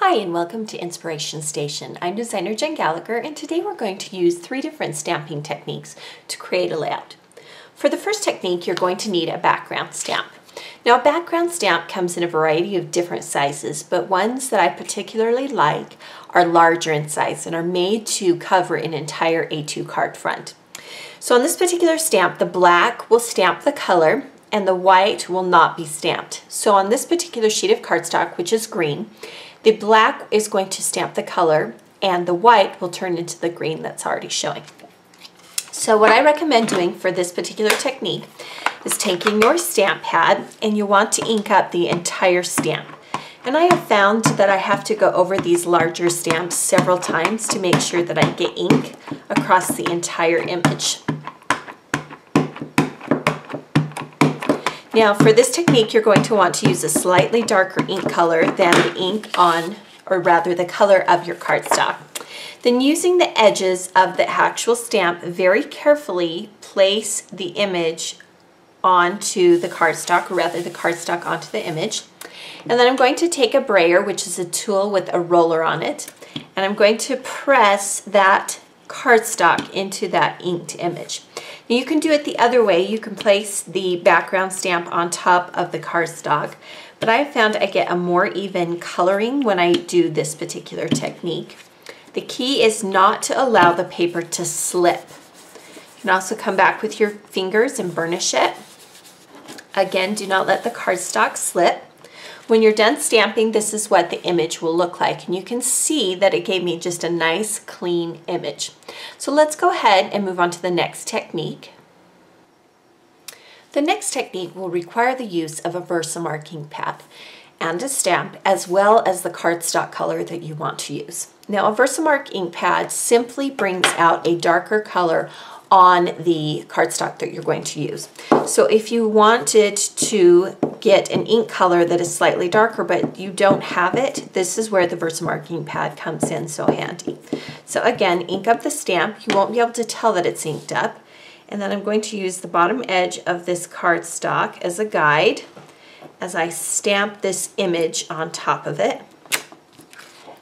Hi and welcome to Inspiration Station. I'm designer Jen Gallacher and today we're going to use 3 different stamping techniques to create a layout. For the first technique, you're going to need a background stamp. Now a background stamp comes in a variety of different sizes, but ones that I particularly like are larger in size and are made to cover an entire A2 card front. So on this particular stamp, the black will stamp the color and the white will not be stamped. So on this particular sheet of cardstock, which is green, the black is going to stamp the color and the white will turn into the green that's already showing. So what I recommend doing for this particular technique is taking your stamp pad and you want to ink up the entire stamp. And I have found that I have to go over these larger stamps several times to make sure that I get ink across the entire image. Now for this technique, you're going to want to use a slightly darker ink color than the ink on, or rather the color of your cardstock. Then using the edges of the actual stamp, very carefully place the image onto the cardstock, or rather the cardstock onto the image. And then I'm going to take a brayer, which is a tool with a roller on it, and I'm going to press that cardstock into that inked image. Now you can do it the other way. You can place the background stamp on top of the cardstock, but I found I get a more even coloring when I do this particular technique. The key is not to allow the paper to slip. You can also come back with your fingers and burnish it. Again, do not let the cardstock slip. When you're done stamping, this is what the image will look like, and you can see that it gave me just a nice clean image. So let's go ahead and move on to the next technique. The next technique will require the use of a Versamark ink pad and a stamp, as well as the cardstock color that you want to use. Now a Versamark ink pad simply brings out a darker color on the cardstock that you're going to use. So if you wanted to get an ink color that is slightly darker but you don't have it, this is where the Versamark ink pad comes in so handy. So again, ink up the stamp. You won't be able to tell that it's inked up. And then I'm going to use the bottom edge of this cardstock as a guide as I stamp this image on top of it.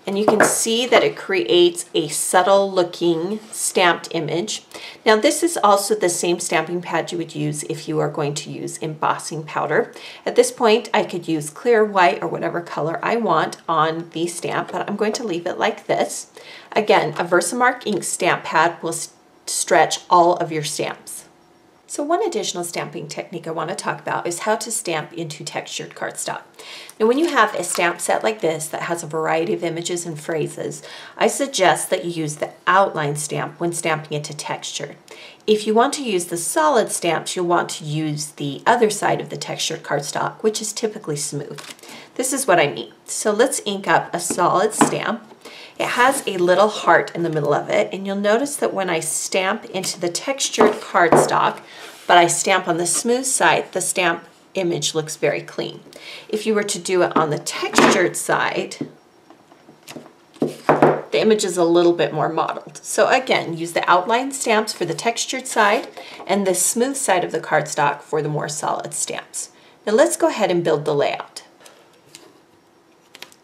And you can see that it creates a subtle looking stamped image. Now this is also the same stamping pad you would use if you are going to use embossing powder. At this point I could use clear, white, or whatever color I want on the stamp, but I'm going to leave it like this. Again, a Versamark ink stamp pad will stretch all of your stamps. So one additional stamping technique I want to talk about is how to stamp into textured cardstock. Now when you have a stamp set like this that has a variety of images and phrases, I suggest that you use the outline stamp when stamping it to texture. If you want to use the solid stamps, you'll want to use the other side of the textured cardstock, which is typically smooth. This is what I mean. So let's ink up a solid stamp. It has a little heart in the middle of it, and you'll notice that when I stamp into the textured cardstock, but I stamp on the smooth side, the stamp image looks very clean. If you were to do it on the textured side, the image is a little bit more mottled. So again, use the outline stamps for the textured side and the smooth side of the cardstock for the more solid stamps. Now let's go ahead and build the layout.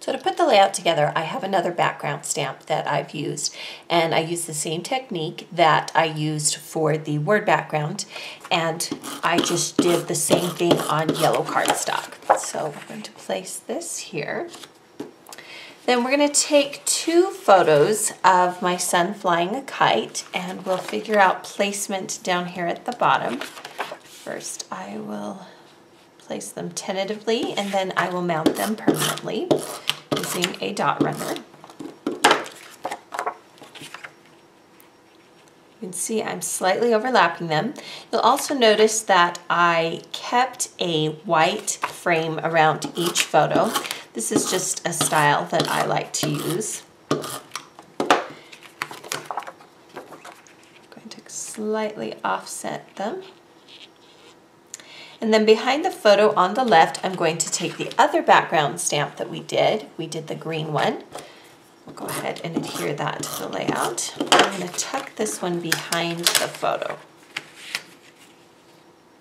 So to put the layout together, I have another background stamp that I've used, and I use the same technique that I used for the word background, and I just did the same thing on yellow cardstock. So we're going to place this here. Then we're going to take 2 photos of my son flying a kite, and we'll figure out placement down here at the bottom. First, I will place them tentatively, and then I will mount them permanently using a dot runner. You can see I'm slightly overlapping them. You'll also notice that I kept a white frame around each photo. This is just a style that I like to use. I'm going to slightly offset them. And then behind the photo on the left, I'm going to take the other background stamp that we did. We did the green one. We'll go ahead and adhere that to the layout. I'm going to tuck this one behind the photo.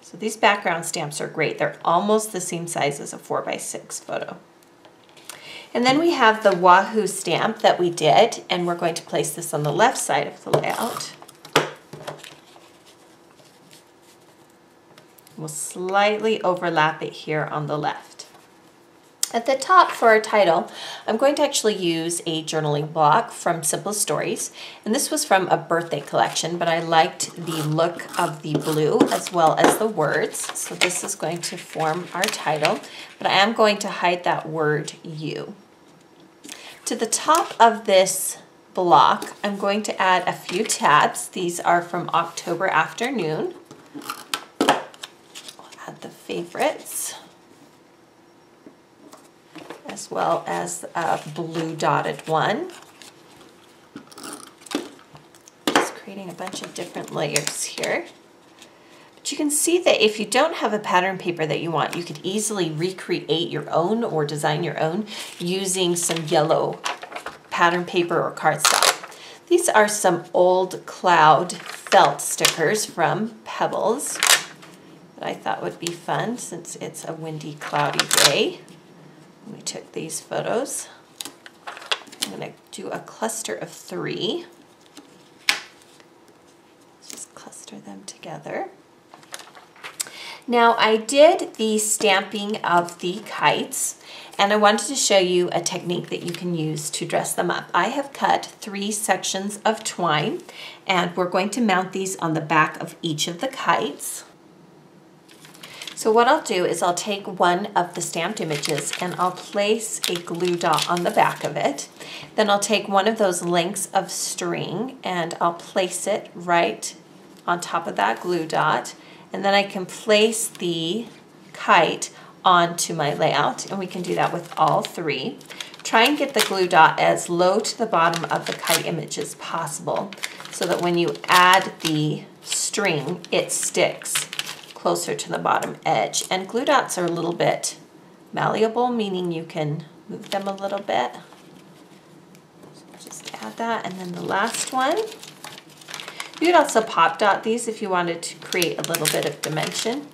So these background stamps are great. They're almost the same size as a 4x6 photo. And then we have the Wahoo stamp that we did, and we're going to place this on the left side of the layout. We'll slightly overlap it here on the left. At the top for our title, I'm going to actually use a journaling block from Simple Stories. And this was from a birthday collection, but I liked the look of the blue as well as the words. So this is going to form our title, but I am going to hide that word you. To the top of this block, I'm going to add a few tabs. These are from October Afternoon. We'll add the favorites, as well as a blue dotted one. Just creating a bunch of different layers here. But you can see that if you don't have a pattern paper that you want, you could easily recreate your own or design your own using some yellow pattern paper or cardstock. These are some old cloud felt stickers from Pebbles that I thought would be fun since it's a windy, cloudy day. We took these photos. I'm going to do a cluster of 3. Just cluster them together. Now I did the stamping of the kites, and I wanted to show you a technique that you can use to dress them up. I have cut 3 sections of twine, and we're going to mount these on the back of each of the kites. So what I'll do is I'll take one of the stamped images and I'll place a glue dot on the back of it. Then I'll take one of those lengths of string and I'll place it right on top of that glue dot. And then I can place the kite onto my layout, and we can do that with all 3. Try and get the glue dot as low to the bottom of the kite image as possible so that when you add the string, it sticks closer to the bottom edge. And glue dots are a little bit malleable, meaning you can move them a little bit. So just add that, and then the last one. You could also pop dot these if you wanted to create a little bit of dimension.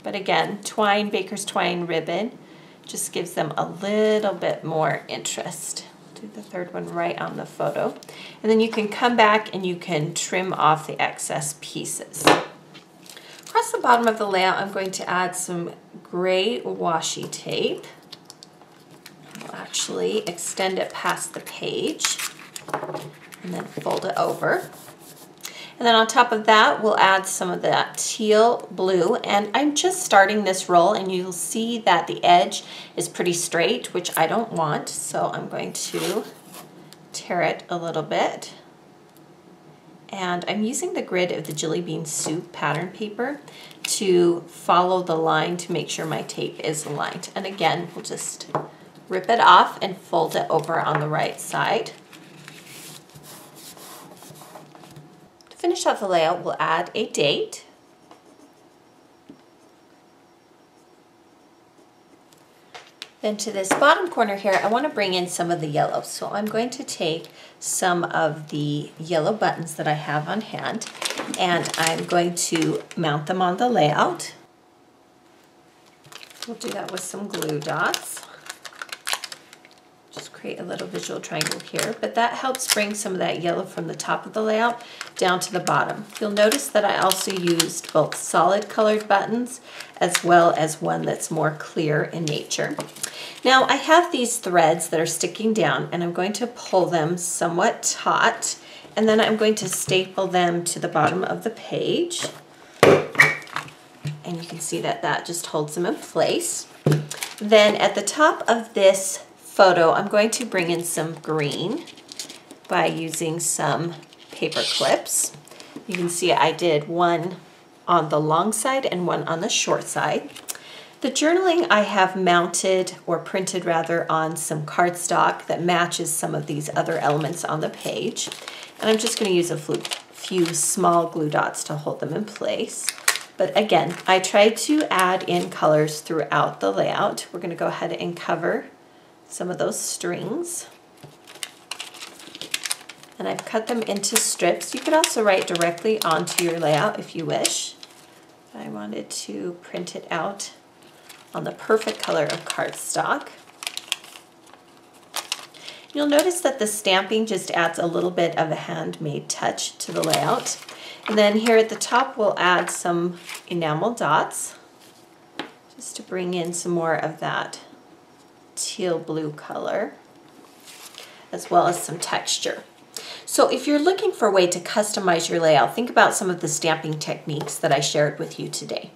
But again, twine, baker's twine ribbon just gives them a little bit more interest. Do the third one right on the photo. And then you can come back and you can trim off the excess pieces. Across the bottom of the layout, I'm going to add some gray washi tape. I'll actually extend it past the page and then fold it over. And then on top of that, we'll add some of that teal blue. And I'm just starting this roll, and you'll see that the edge is pretty straight, which I don't want. So I'm going to tear it a little bit. And I'm using the grid of the Jelly Bean Soup pattern paper to follow the line to make sure my tape is aligned. And again, we'll just rip it off and fold it over on the right side. To finish off the layout, we'll add a date. Then to this bottom corner here, I want to bring in some of the yellow. So I'm going to take some of the yellow buttons that I have on hand, and I'm going to mount them on the layout. We'll do that with some glue dots. Just create a little visual triangle here, but that helps bring some of that yellow from the top of the layout down to the bottom. You'll notice that I also used both solid colored buttons as well as one that's more clear in nature. Now I have these threads that are sticking down, and I'm going to pull them somewhat taut, and then I'm going to staple them to the bottom of the page. And you can see that that just holds them in place. Then at the top of this photo, I'm going to bring in some green by using some paper clips. You can see I did one on the long side and one on the short side. The journaling I have mounted, or printed rather, on some cardstock that matches some of these other elements on the page. And I'm just going to use a few small glue dots to hold them in place. But again, I tried to add in colors throughout the layout. We're going to go ahead and cover some of those strings. And I've cut them into strips. You could also write directly onto your layout if you wish. I wanted to print it out on the perfect color of cardstock. You'll notice that the stamping just adds a little bit of a handmade touch to the layout. And then here at the top, we'll add some enamel dots just to bring in some more of that teal blue color, as well as some texture. So if you're looking for a way to customize your layout, think about some of the stamping techniques that I shared with you today.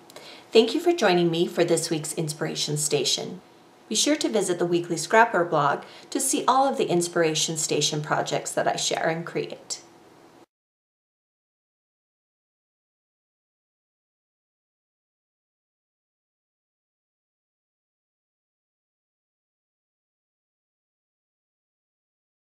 Thank you for joining me for this week's Inspiration Station. Be sure to visit the weekly Scrapper blog to see all of the Inspiration Station projects that I share and create.